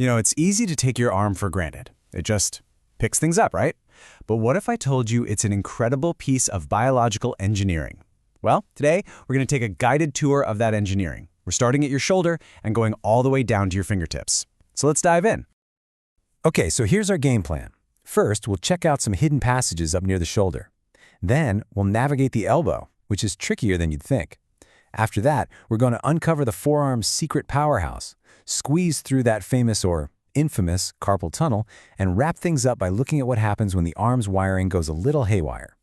It's easy to take your arm for granted. It just picks things up, right? But what if I told you it's an incredible piece of biological engineering? Well, today we're going to take a guided tour of that engineering. We're starting at your shoulder and going all the way down to your fingertips. So let's dive in. Okay, so here's our game plan. First, we'll check out some hidden passages up near the shoulder. Then, we'll navigate the elbow, which is trickier than you'd think. After that, we're going to uncover the forearm's secret powerhouse, squeeze through that famous or infamous carpal tunnel, and wrap things up by looking at what happens when the arm's wiring goes a little haywire.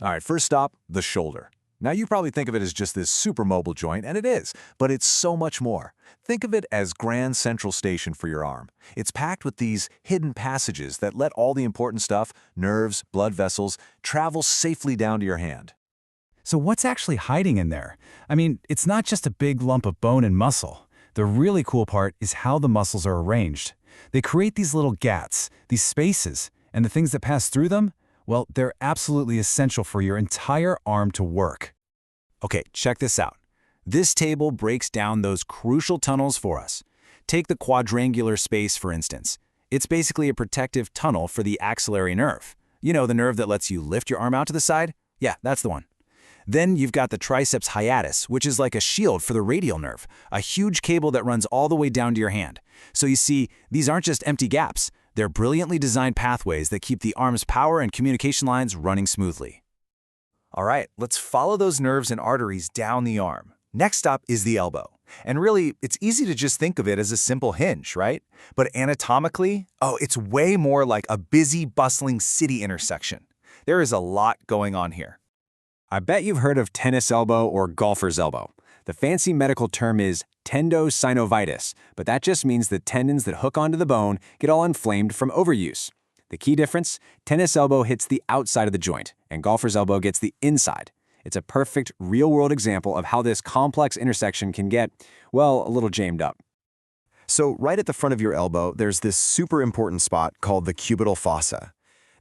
All right, first stop, the shoulder. Now you probably think of it as just this super mobile joint, and it is, but it's so much more. Think of it as Grand Central Station for your arm. It's packed with these hidden passages that let all the important stuff, nerves, blood vessels, travel safely down to your hand. So what's actually hiding in there? I mean, it's not just a big lump of bone and muscle. The really cool part is how the muscles are arranged. They create these little gats, these spaces, and the things that pass through them, well, they're absolutely essential for your entire arm to work. Okay, check this out. This table breaks down those crucial tunnels for us. Take the quadrangular space, for instance. It's basically a protective tunnel for the axillary nerve. You know, the nerve that lets you lift your arm out to the side? Yeah, that's the one. Then you've got the triceps hiatus, which is like a shield for the radial nerve, a huge cable that runs all the way down to your hand. So you see, these aren't just empty gaps. They're brilliantly designed pathways that keep the arm's power and communication lines running smoothly. All right, let's follow those nerves and arteries down the arm. Next up is the elbow. And really, it's easy to just think of it as a simple hinge, right? But anatomically, it's way more like a busy, bustling city intersection. There is a lot going on here. I bet you've heard of tennis elbow or golfer's elbow. The fancy medical term is tendosynovitis, but that just means the tendons that hook onto the bone get all inflamed from overuse. The key difference? Tennis elbow hits the outside of the joint, and golfer's elbow gets the inside. It's a perfect, real-world example of how this complex intersection can get, well, a little jammed up. So right at the front of your elbow, there's this super important spot called the cubital fossa.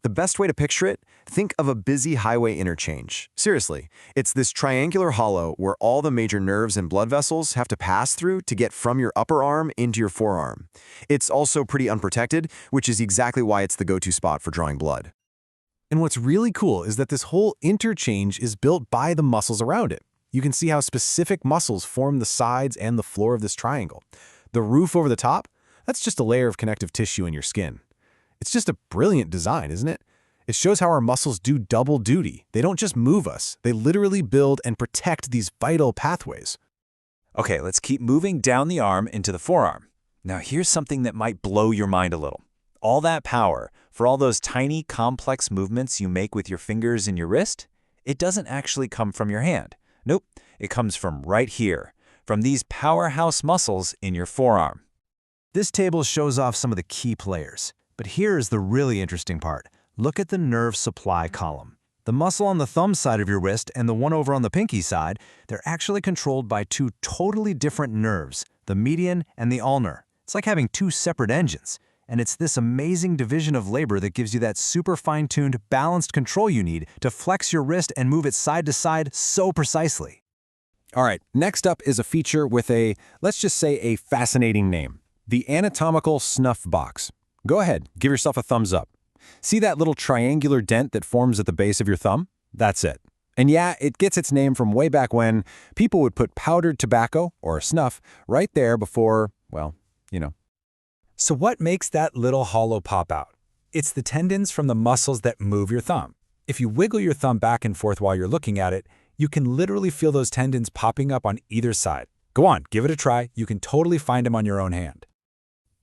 The best way to picture it, think of a busy highway interchange. Seriously, it's this triangular hollow where all the major nerves and blood vessels have to pass through to get from your upper arm into your forearm. It's also pretty unprotected, which is exactly why it's the go-to spot for drawing blood. And what's really cool is that this whole interchange is built by the muscles around it. You can see how specific muscles form the sides and the floor of this triangle. The roof over the top, that's just a layer of connective tissue in your skin. It's just a brilliant design, isn't it? It shows how our muscles do double duty. They don't just move us, they literally build and protect these vital pathways. Okay, let's keep moving down the arm into the forearm. Now here's something that might blow your mind a little. All that power, for all those tiny, complex movements you make with your fingers and your wrist, it doesn't actually come from your hand. Nope, it comes from right here, from these powerhouse muscles in your forearm. This table shows off some of the key players. But here's the really interesting part. Look at the nerve supply column. The muscle on the thumb side of your wrist and the one over on the pinky side, they're actually controlled by two totally different nerves, the median and the ulnar. It's like having two separate engines. And it's this amazing division of labor that gives you that super fine-tuned, balanced control you need to flex your wrist and move it side to side so precisely. All right, next up is a feature with let's just say a fascinating name. The anatomical snuff box. Go ahead, give yourself a thumbs up. See that little triangular dent that forms at the base of your thumb? That's it. And yeah, it gets its name from way back when people would put powdered tobacco, or snuff, right there before, well, you know. So what makes that little hollow pop out? It's the tendons from the muscles that move your thumb. If you wiggle your thumb back and forth while you're looking at it, you can literally feel those tendons popping up on either side. Go on, give it a try. You can totally find them on your own hand.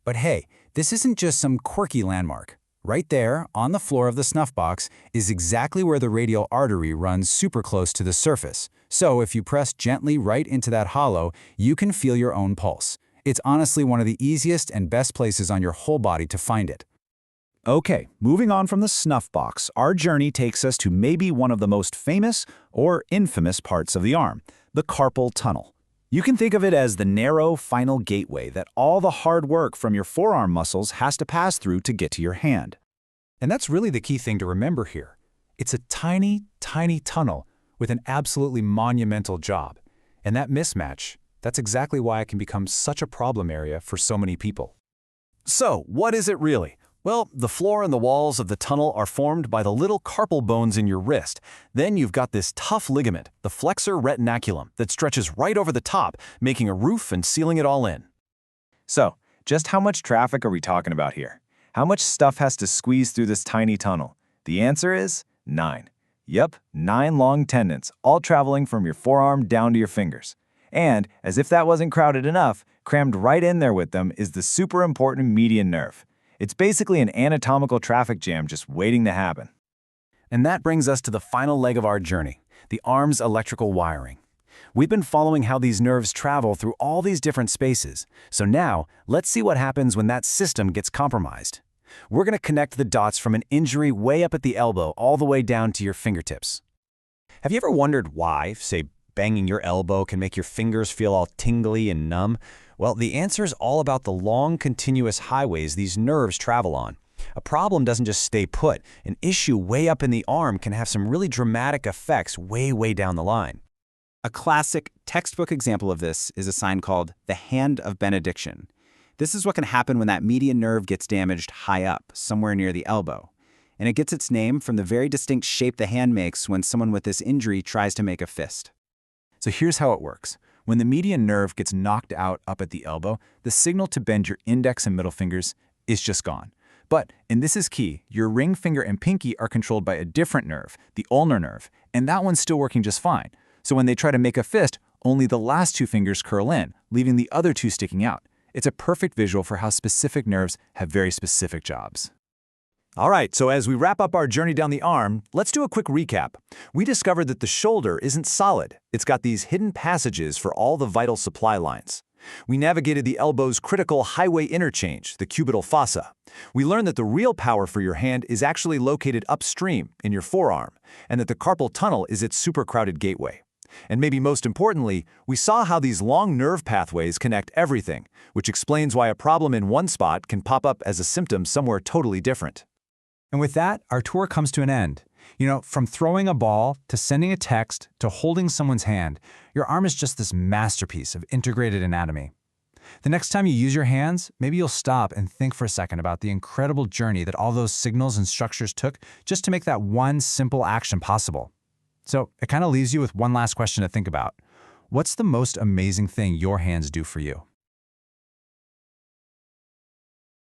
But hey, this isn't just some quirky landmark. Right there, on the floor of the snuff box, is exactly where the radial artery runs super close to the surface. So if you press gently right into that hollow, you can feel your own pulse. It's honestly one of the easiest and best places on your whole body to find it. Okay, moving on from the snuff box, our journey takes us to maybe one of the most famous or infamous parts of the arm, the carpal tunnel. You can think of it as the narrow, final gateway that all the hard work from your forearm muscles has to pass through to get to your hand. And that's really the key thing to remember here. It's a tiny, tiny tunnel with an absolutely monumental job. And that mismatch, that's exactly why it can become such a problem area for so many people. So, what is it really? Well, the floor and the walls of the tunnel are formed by the little carpal bones in your wrist. Then you've got this tough ligament, the flexor retinaculum, that stretches right over the top, making a roof and sealing it all in. So, just how much traffic are we talking about here? How much stuff has to squeeze through this tiny tunnel? The answer is 9. Yep, 9 long tendons, all traveling from your forearm down to your fingers. And, as if that wasn't crowded enough, crammed right in there with them is the super important median nerve. It's basically an anatomical traffic jam just waiting to happen. And that brings us to the final leg of our journey, the arm's electrical wiring. We've been following how these nerves travel through all these different spaces. So now, let's see what happens when that system gets compromised. We're going to connect the dots from an injury way up at the elbow all the way down to your fingertips. Have you ever wondered why, say, banging your elbow can make your fingers feel all tingly and numb? Well, the answer is all about the long, continuous highways these nerves travel on. A problem doesn't just stay put. An issue way up in the arm can have some really dramatic effects way down the line. A classic textbook example of this is a sign called the hand of benediction. This is what can happen when that median nerve gets damaged high up, somewhere near the elbow. And it gets its name from the very distinct shape the hand makes when someone with this injury tries to make a fist. So here's how it works. When the median nerve gets knocked out up at the elbow, the signal to bend your index and middle fingers is just gone. But, and this is key, your ring finger and pinky are controlled by a different nerve, the ulnar nerve, and that one's still working just fine. So when they try to make a fist, only the last 2 fingers curl in, leaving the other 2 sticking out. It's a perfect visual for how specific nerves have very specific jobs. All right, so as we wrap up our journey down the arm, let's do a quick recap. We discovered that the shoulder isn't solid. It's got these hidden passages for all the vital supply lines. We navigated the elbow's critical highway interchange, the cubital fossa. We learned that the real power for your hand is actually located upstream in your forearm, and that the carpal tunnel is its supercrowded gateway. And maybe most importantly, we saw how these long nerve pathways connect everything, which explains why a problem in one spot can pop up as a symptom somewhere totally different. And with that, our tour comes to an end. You know, from throwing a ball to sending a text to holding someone's hand, your arm is just this masterpiece of integrated anatomy. The next time you use your hands, maybe you'll stop and think for a second about the incredible journey that all those signals and structures took just to make that one simple action possible. So it kind of leaves you with one last question to think about. What's the most amazing thing your hands do for you?